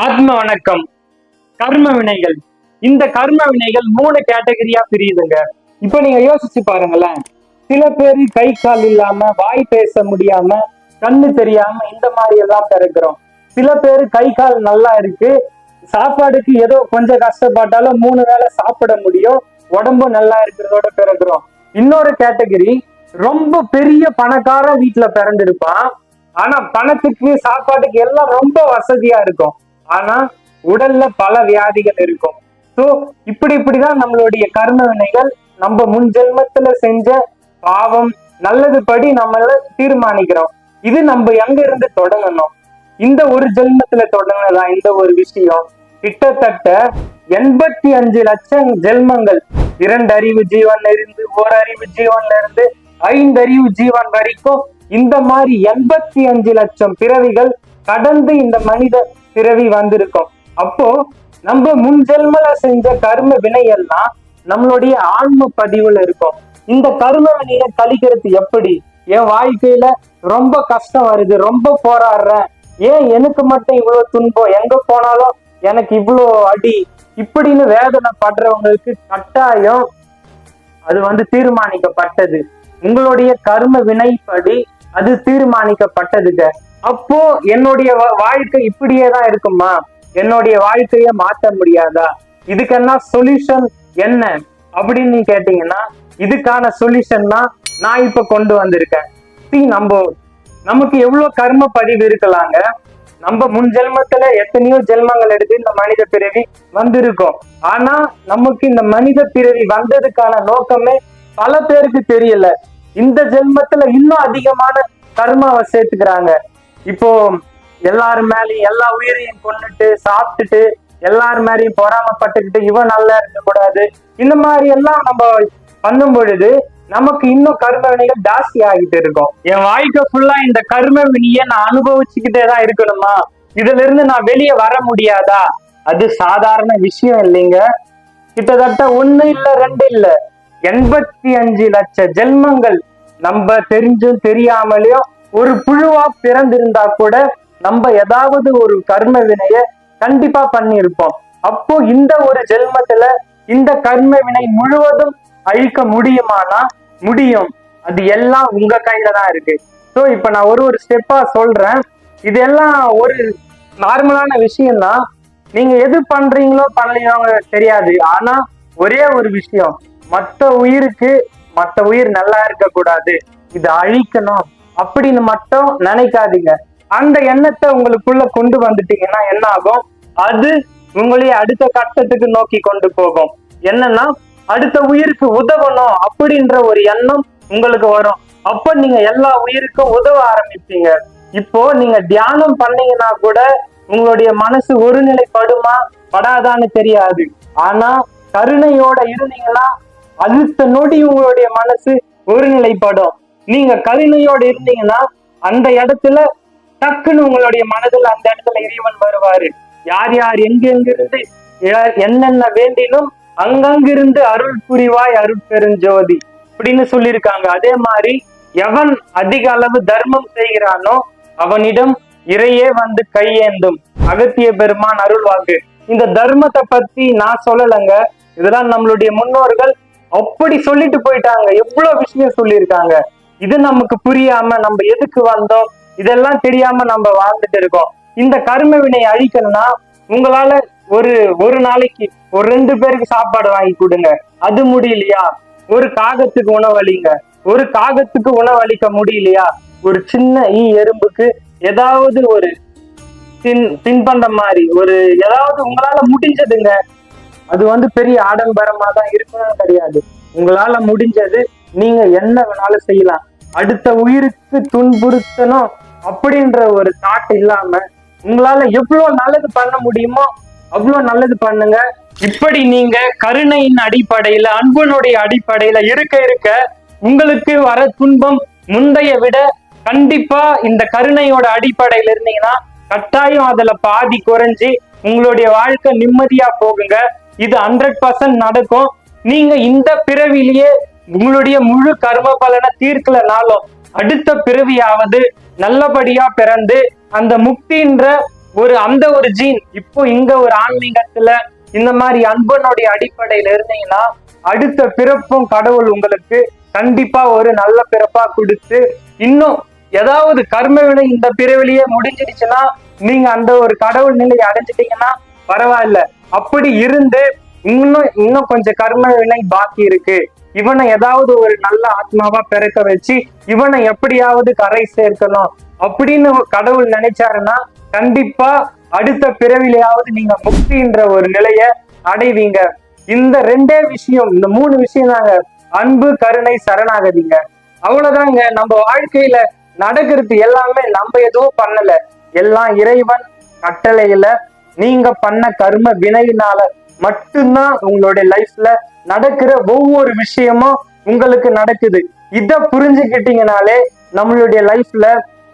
ஆத்ம வணக்கம். கர்ம வினைகள். இந்த கர்ம வினைகள் 3 கேட்டகரியா பிரியுதுங்க. இப்ப நீங்க யோசிச்சு பாருங்களேன். சில பேரு கை கால் இல்லாம, வாய் பேச முடியாம, கண்ணு தெரியாம இந்த மாதிரி எல்லாம் பிறக்கிறோம். சில பேரு கை கால் நல்லா இருக்கு, சாப்பாடுக்கு ஏதோ கொஞ்சம் கஷ்டப்பட்டாலும் 3 வேளை சாப்பிட முடியும், உடம்பு நல்லா இருக்கிறதோட பிறக்கிறோம். இன்னொரு கேட்டகரி, ரொம்ப பெரிய பணக்கார வீட்டுல பிறந்திருப்பான். ஆனா பணத்துக்கு சாப்பாட்டுக்கு எல்லாம் ரொம்ப வசதியா இருக்கும். ஆனா உடல்ல பல வியாதிகள் இருக்கும். சோ இப்படிதான் நம்மளுடைய கர்ம வினைகள் நம்ம முன் ஜென்மத்துல செஞ்ச பாவம் நல்லது படி நம்மள தீர்மானிக்கிறோம். இது நம்ம எங்க இருந்து தொடங்கணும்? இந்த ஒரு ஜென்மத்துல தொடங்கினதா இந்த ஒரு விஷயம் கிட்டத்தட்ட 85 லட்சம் ஜென்மங்கள், 2 அறிவு ஜீவன்ல இருந்து, 1 அறிவு ஜீவன்ல இருந்து, 5 அறிவு ஜீவன் வரைக்கும் இந்த மாதிரி 85 லட்சம் பிறவிகள் கடந்து இந்த மனித பிறவி வந்திருக்கும். அப்போ நம்ம முன் ஜென்மல செஞ்ச கர்ம வினை எல்லாம் நம்மளுடைய ஆன்ம பதிவுல இருக்கும். இந்த கர்ம வினையை கழிக்கிறது எப்படி? என் வாழ்க்கையில ரொம்ப கஷ்டம் வருது, ரொம்ப போராடுறேன், ஏன் எனக்கு மட்டும் இவ்வளவு துன்பம், எங்க போனாலும் எனக்கு இவ்வளோ அடி, இப்படின்னு வேதனை படுறவங்களுக்கு கட்டாயம் அது தீர்மானிக்கப்பட்டது. உங்களுடைய கர்ம வினைப்படி அது தீர்மானிக்கப்பட்டதுங்க. அப்போ என்னுடைய வாழ்க்கை இப்படியேதான் இருக்குமா? என்னுடைய வாழ்க்கைய மாற்ற முடியாதா? இதுக்கென்ன சொல்யூஷன் என்ன அப்படின்னு கேட்டீங்கன்னா, இதுக்கான சொல்யூஷன் தான் நான் இப்ப கொண்டு வந்திருக்கேன். நமக்கு எவ்வளவு கர்ம பதிவு இருக்கலாங்க. நம்ம முன் ஜென்மத்துல எத்தனையோ ஜென்மங்கள் எடுத்து இந்த மனித பிறவி வந்திருக்கோம். ஆனா நமக்கு இந்த மனித பிறவி வந்ததுக்கான நோக்கமே பல பேருக்கு தெரியல. இந்த ஜென்மத்துல இன்னும் அதிகமான கர்மாவை சேர்த்துக்கிறாங்க. இப்போ எல்லாரு மேலேயும் எல்லா உயிரையும் கொண்டுட்டு சாப்பிட்டுட்டு எல்லாரு மேலேயும் பொறாமப்பட்டுக்கிட்டு இவன் நல்லா இருக்க கூடாது, இந்த மாதிரி எல்லாம் நம்ம பண்ணும் பொழுது நமக்கு இன்னும் கர்ம வினைகள் ஜாஸ்தி ஆகிட்டு இருக்கும். என் வாழ்க்கை ஃபுல்லா இந்த கர்ம வினிய நான் அனுபவிச்சுக்கிட்டே தான் இருக்கணுமா? இதுல இருந்து நான் வெளியே வர முடியாதா? அது சாதாரண விஷயம் இல்லைங்க. கிட்டத்தட்ட 1 இல்ல 2 இல்ல 85 லட்சம் ஜென்மங்கள் நம்ம தெரிஞ்சும் தெரியாமலையும் ஒரு புழுவா பிறந்திருந்தா கூட நம்ம ஏதாவது ஒரு கர்ம வினைய கண்டிப்பா பண்ணியிருப்போம். அப்போ இந்த ஒரு ஜென்மத்துல இந்த கர்ம வினை முழுவதும் அழிக்க முடியுமானா முடியும். அது எல்லாம் உங்க கையில தான் இருக்கு. ஸோ இப்ப நான் ஒரு ஸ்டெப்பா சொல்றேன். இதெல்லாம் ஒரு நார்மலான விஷயம்தான். நீங்க எது பண்றீங்களோ பண்ணலையோ தெரியாது. ஆனா ஒரே ஒரு விஷயம், மற்ற உயிர் நல்லா இருக்க கூடாது, இதை அழிக்கணும் அப்படின்னு மட்டும் நினைக்காதீங்க. அந்த எண்ணத்தை உங்களுக்குள்ள கொண்டு வந்துட்டீங்கன்னா என்ன ஆகும்? அது உங்களைய அடுத்த கட்டத்துக்கு நோக்கி கொண்டு போகும். என்னன்னா, அடுத்த உயிருக்கு உதவணும் அப்படின்ற ஒரு எண்ணம் உங்களுக்கு வரும். அப்ப நீங்க எல்லா உயிருக்கும் உதவ ஆரம்பிப்பீங்க. இப்போ நீங்க தியானம் பண்ணீங்கன்னா கூட உங்களுடைய மனசு ஒருநிலைப்படுமா படாதான்னு தெரியாது. ஆனா கருணையோட இருந்தீங்கன்னா அடுத்த நொடி உங்களுடைய மனசு ஒருநிலைப்படும். நீங்க கருணையோட இருந்தீங்கன்னா அந்த இடத்துல டக்குன்னு உங்களுடைய மனதில் அந்த இடத்துல இறைவன் வருவாரு. யார் யார் எங்கெங்கிருந்து என்னென்ன வேண்டினும் அங்கங்கிருந்து அருள் புரிவாய் அருள் பெருஞ்சோதி அப்படின்னு சொல்லியிருக்காங்க. அதே மாதிரி எவன் அதிக அளவு தர்மம் செய்கிறானோ அவனிடம் இறையே கையேந்தும். அகத்திய பெருமான் அருள் வாக்கு. இந்த தர்மத்தை பத்தி நான் சொல்லலைங்க, இதெல்லாம் நம்மளுடைய முன்னோர்கள் அப்படி சொல்லிட்டு போயிட்டாங்க. எவ்வளவு விஷயம் சொல்லியிருக்காங்க. இது நமக்கு புரியாம நம்ம எதுக்கு வந்தோம் இதெல்லாம் தெரியாம நம்ம வாழ்ந்துட்டு இருக்கோம். இந்த கர்ம வினை அழிக்கணும்னா உங்களால ஒரு நாளைக்கு ஒரு 2 பேருக்கு சாப்பாடு வாங்கி கொடுங்க. அது முடியலையா? ஒரு காகத்துக்கு உணவளிங்க. ஒரு காகத்துக்கு உணவளிக்க முடியலையா? ஒரு சின்ன எறும்புக்கு ஏதாவது ஒரு தின்பண்டம் மாதிரி ஏதாவது உங்களால முடிஞ்சதுங்க. அது பெரிய ஆடம்பரமா தான் இருக்கணும் கிடையாது. உங்களால முடிஞ்சது நீங்க என்ன வேணாலும் செய்யலாம். அடுத்த உயிருக்கு துன்புறுத்தணும் அப்படின்ற ஒரு தாட் இல்லாம உங்களால எவ்வளவு நல்லது பண்ண முடியுமோ அவ்வளவு நல்லது பண்ணுங்க. இப்படி நீங்க கருணையின் அடிப்படையில, அன்பனுடைய அடிப்படையில இருக்க உங்களுக்கு வர துன்பம் முந்தைய விட கண்டிப்பா இந்த கருணையோட அடிப்படையில இருந்தீங்கன்னா கட்டாயம் அதுல பாதி குறைஞ்சி உங்களுடைய வாழ்க்கை நிம்மதியா போகுங்க. இது 100% நடக்கும். நீங்க இந்த பிறவிலேயே உங்களுடைய முழு கர்ம பலனை தீர்க்கலனாலும் அடுத்த பிறவியாவது நல்லபடியா பிறந்து அந்த முக்தின்ற அந்த ஒரு ஜீன் இப்போ இங்க ஒரு ஆன்மீகத்துல இந்த மாதிரி அன்பனுடைய அடிப்படையில இருந்தீங்கன்னா அடுத்த பிறப்பும் கடவுள் உங்களுக்கு கண்டிப்பா ஒரு நல்ல பிறப்பா கொடுத்து இன்னும் ஏதாவது கர்ம வினை இந்த பிறவிலேயே முடிஞ்சிடுச்சுன்னா நீங்க அந்த ஒரு கடவுள் நிலையை அடைஞ்சிட்டீங்கன்னா பரவாயில்ல. அப்படி இருந்து இன்னும் கொஞ்சம் கர்ம வினை பாக்கி இருக்கு, இவனை ஏதாவது ஒரு நல்ல ஆத்மாவா பிறக்க வச்சு இவனை எப்படியாவது கரை சேர்க்கணும் அப்படின்னு கடவுள் நினைச்சாருன்னா கண்டிப்பா அடுத்த பிறவிலையாவது நீங்க முக்தின்ற ஒரு நிலைய அடைவீங்க. இந்த 2 விஷயம், இந்த 3 விஷயம் தாங்க, அன்பு, கருணை, சரணாகதிங்க. அவ்வளவுதாங்க. நம்ம வாழ்க்கையில நடக்கிறது எல்லாமே நம்ம எதுவும் பண்ணல, எல்லாம் இறைவன் கட்டளையில நீங்க பண்ண கர்ம வினையினால மட்டும்தான் உங்களுடைய லைஃப்ல நடக்கிற ஒவ்வொரு விஷயமும் உங்களுக்கு நடக்குது. இத புரிஞ்சுக்கிட்டீங்கனாலே நம்மளுடைய லைஃப்ல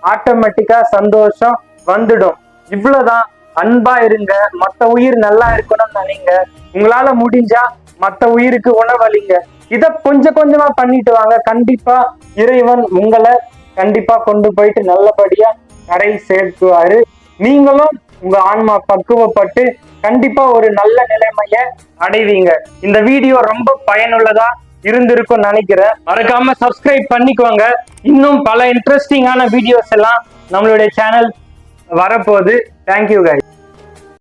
ஆட்டோமேட்டிக்கா சந்தோஷம் வந்துடும். இவ்வளவுதான். அன்பா இருங்க, மத்த உயிர் நல்லா இருக்கணும்னு நினைங்க, உங்களால முடிஞ்சா மத்த உயிருக்கு உணவளிங்க. இத கொஞ்சம் கொஞ்சமா பண்ணிட்டு வாங்க. கண்டிப்பா இறைவன் உங்களை கண்டிப்பா கொண்டு போயிட்டு நல்லபடியா கரை சேர்த்துவாரு. நீங்களும் உங்க ஆன்மா பக்குவப்பட்டு கண்டிப்பா ஒரு நல்ல நிலைமைய அடைவீங்க. இந்த வீடியோ ரொம்ப பயனுள்ளதா இருந்திருக்கும் நினைக்கிறேன். மறக்காம சப்ஸ்கிரைப் பண்ணிக்கோங்க. இன்னும் பல இன்ட்ரெஸ்டிங்கான வீடியோஸ் எல்லாம் நம்மளுடைய சேனல் வரப்போகுது. Thank you guys.